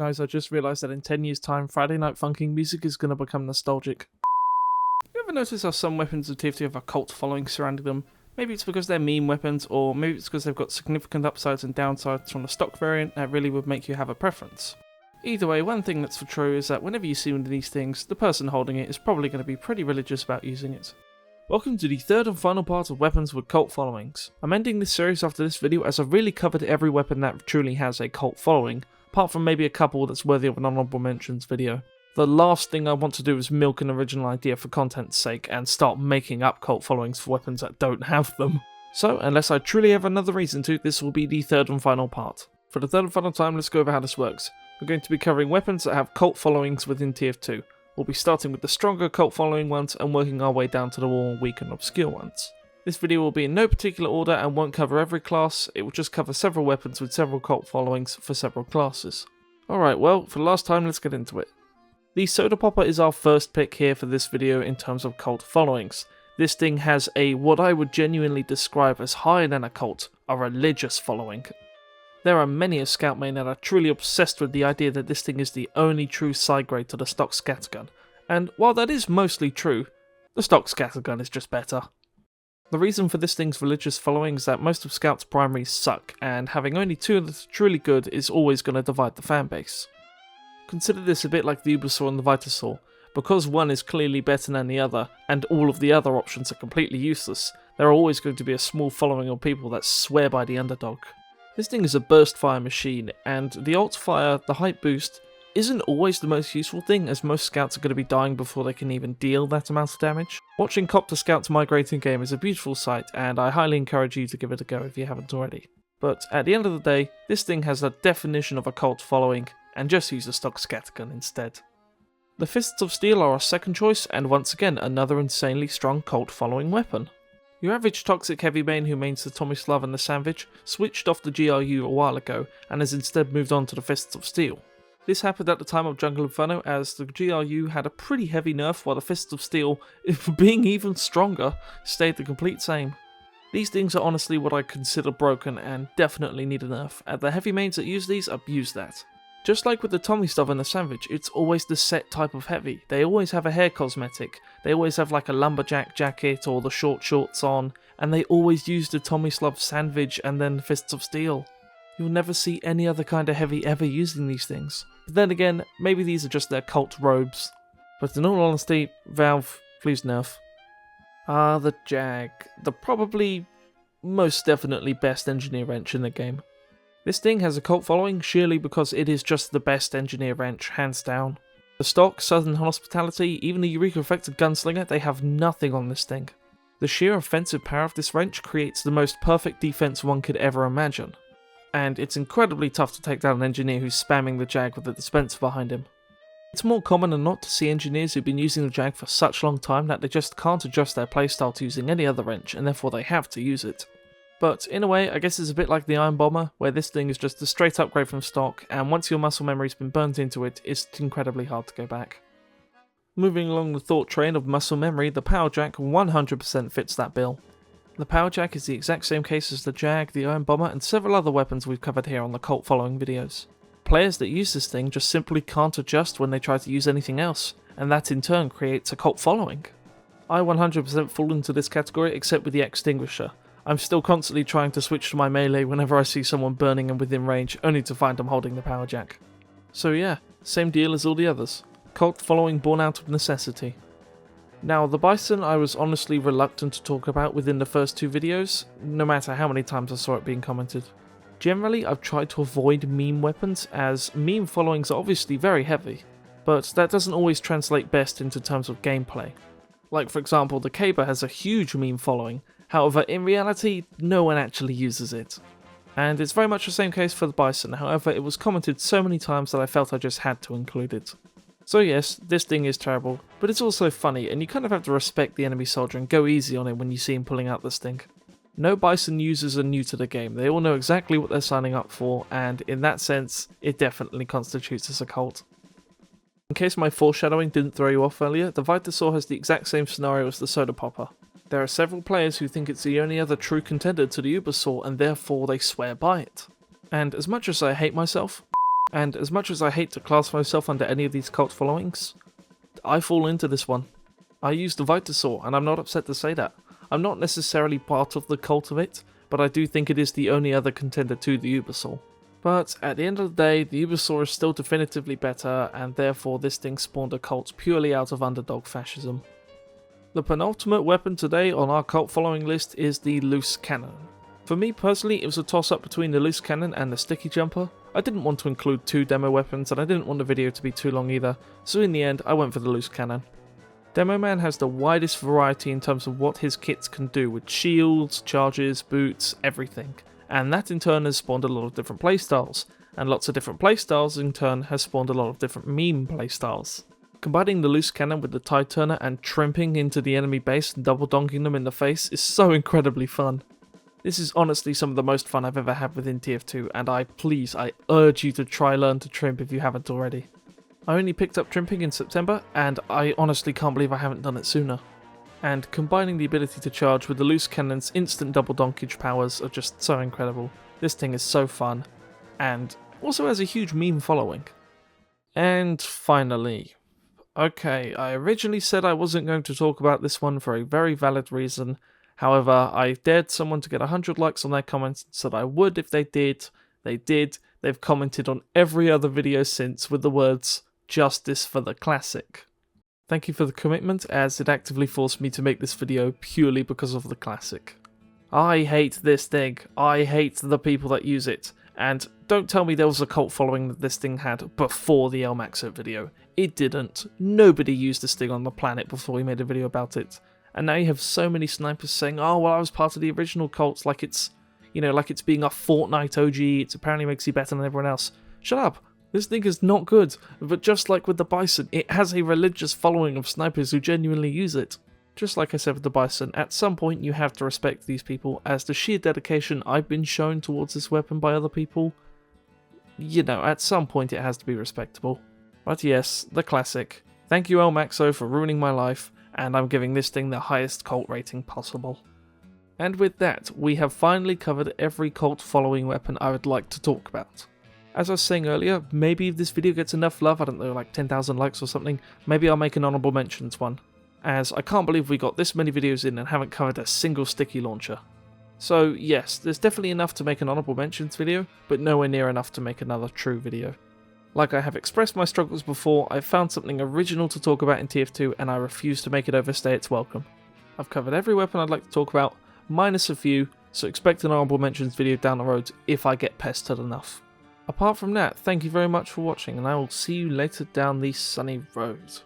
Guys, I just realised that in 10 years' time, Friday Night Funkin' music is going to become nostalgic. You ever notice how some weapons of TF2 have a cult following surrounding them? Maybe it's because they're meme weapons, or maybe it's because they've got significant upsides and downsides from the stock variant that really would make you have a preference. Either way, one thing that's for true is that whenever you see one of these things, the person holding it is probably going to be pretty religious about using it. Welcome to the third and final part of weapons with cult followings. I'm ending this series after this video as I've really covered every weapon that truly has a cult following, apart from maybe a couple that's worthy of an honorable mentions video. The last thing I want to do is milk an original idea for content's sake and start making up cult followings for weapons that don't have them. So, unless I truly have another reason to, this will be the third and final part. For the third and final time, let's go over how this works. We're going to be covering weapons that have cult followings within TF2. We'll be starting with the stronger cult following ones and working our way down to the more weak and obscure ones. This video will be in no particular order and won't cover every class, it will just cover several weapons with several cult followings for several classes. Alright, well, for the last time, let's get into it. The Soda Popper is our first pick here for this video in terms of cult followings. This thing has what I would genuinely describe as higher than a cult, a religious following. There are many a scout main that are truly obsessed with the idea that this thing is the only true side grade to the stock scattergun, and while that is mostly true, the stock scattergun is just better. The reason for this thing's religious following is that most of Scout's primaries suck, and having only two that's truly good is always going to divide the fanbase. Consider this a bit like the bison and the vitasaw. Because one is clearly better than the other, and all of the other options are completely useless, there are always going to be a small following of people that swear by the underdog. This thing is a burst fire machine, and the alt fire, the height boost, isn't always the most useful thing, as most scouts are going to be dying before they can even deal that amount of damage. Watching copter scouts migrate in game is a beautiful sight, and I highly encourage you to give it a go if you haven't already. But at the end of the day, this thing has a definition of a cult following, and just use a stock scattergun instead. The Fists of Steel are our second choice, and once again another insanely strong cult following weapon. Your average toxic heavy main who mains the Tomislav and the Savage switched off the GRU a while ago, and has instead moved on to the Fists of Steel. This happened at the time of Jungle Inferno, as the GRU had a pretty heavy nerf while the Fists of Steel, being even stronger, stayed the complete same. These things are honestly what I consider broken and definitely need a nerf, and the heavy mains that use these abuse that. Just like with the Tomislav and the Savage, it's always the set type of heavy. They always have a hair cosmetic, they always have like a lumberjack jacket or the short shorts on, and they always use the Tomislav Savage and then Fists of Steel. You'll never see any other kind of heavy ever using these things. But then again, maybe these are just their cult robes. But in all honesty, Valve, please nerf. The Jag. The probably most definitely best engineer wrench in the game. This thing has a cult following surely because it is just the best engineer wrench, hands down. The stock, Southern Hospitality, even the Eureka Effective Gunslinger, they have nothing on this thing. The sheer offensive power of this wrench creates the most perfect defense one could ever imagine. And it's incredibly tough to take down an engineer who's spamming the Jag with a dispenser behind him. It's more common than not to see engineers who've been using the Jag for such a long time that they just can't adjust their playstyle to using any other wrench, and therefore they have to use it. But in a way, I guess it's a bit like the Iron Bomber, where this thing is just a straight upgrade from stock, and once your muscle memory's been burnt into it, it's incredibly hard to go back. Moving along the thought train of muscle memory, the powerjack 100% fits that bill. The powerjack is the exact same case as the Jag, the Iron Bomber, and several other weapons we've covered here on the cult following videos. Players that use this thing just simply can't adjust when they try to use anything else, and that in turn creates a cult following. I 100% fall into this category except with the extinguisher. I'm still constantly trying to switch to my melee whenever I see someone burning and within range, only to find I'm holding the powerjack. So yeah, same deal as all the others. Cult following born out of necessity. Now, the bison I was honestly reluctant to talk about within the first two videos, no matter how many times I saw it being commented. Generally, I've tried to avoid meme weapons, as meme followings are obviously very heavy, but that doesn't always translate best into terms of gameplay. Like for example, the Caber has a huge meme following, however in reality, no one actually uses it. And it's very much the same case for the bison, however it was commented so many times that I felt I just had to include it. So yes, this thing is terrible, but it's also funny, and you kind of have to respect the enemy soldier and go easy on him when you see him pulling out this thing. No bison users are new to the game, they all know exactly what they're signing up for, and in that sense, it definitely constitutes as a cult. In case my foreshadowing didn't throw you off earlier, the vitasaw has the exact same scenario as the Soda Popper. There are several players who think it's the only other true contender to the Ubersaw and therefore they swear by it. And as much as I hate myself, And as much as I hate to class myself under any of these cult followings, I fall into this one. I use the vitasaw, and I'm not upset to say that. I'm not necessarily part of the cult of it, but I do think it is the only other contender to the Ubersaw. But at the end of the day, the Ubersaw is still definitively better, and therefore this thing spawned a cult purely out of underdog fascism. The penultimate weapon today on our cult following list is the loose cannon. For me personally, it was a toss up between the loose cannon and the sticky jumper. I didn't want to include two demo weapons, and I didn't want the video to be too long either, so in the end I went for the loose cannon. Demo Man has the widest variety in terms of what his kits can do with shields, charges, boots, everything. And that in turn has spawned a lot of different playstyles, and lots of different playstyles in turn has spawned a lot of different meme playstyles. Combining the loose cannon with the tide turner and trimping into the enemy base and double donking them in the face is so incredibly fun. This is honestly some of the most fun I've ever had within TF2, and I urge you to try learn to trimp if you haven't already. I only picked up trimping in September, and I honestly can't believe I haven't done it sooner. And combining the ability to charge with the loose cannon's instant double donkage powers are just so incredible. This thing is so fun, and also has a huge meme following. And finally, okay, I originally said I wasn't going to talk about this one for a very valid reason. However, I dared someone to get 100 likes on their comments and said I would if they did. They did. They've commented on every other video since with the words, "Justice for the classic." Thank you for the commitment, as it actively forced me to make this video purely because of the classic. I hate this thing. I hate the people that use it. And don't tell me there was a cult following that this thing had before the El Maxo video. It didn't. Nobody used this thing on the planet before we made a video about it. And now you have so many snipers saying, oh, well, I was part of the original cult, like it's, like it's being a Fortnite OG, it apparently makes you better than everyone else. Shut up. This thing is not good, but just like with the bison, it has a religious following of snipers who genuinely use it. Just like I said with the bison, at some point you have to respect these people, as the sheer dedication I've been shown towards this weapon by other people, at some point it has to be respectable. But yes, the classic. Thank you El Maxo for ruining my life, and I'm giving this thing the highest cult rating possible. And with that, we have finally covered every cult following weapon I would like to talk about. As I was saying earlier, maybe if this video gets enough love, I don't know, like 10,000 likes or something, maybe I'll make an honourable mentions one. As I can't believe we got this many videos in and haven't covered a single sticky launcher. So yes, there's definitely enough to make an honourable mentions video, but nowhere near enough to make another true video. Like I have expressed my struggles before, I've found something original to talk about in TF2 and I refuse to make it overstay its welcome. I've covered every weapon I'd like to talk about, minus a few, so expect an honourable mentions video down the road if I get pestered enough. Apart from that, thank you very much for watching, and I will see you later down the sunny road.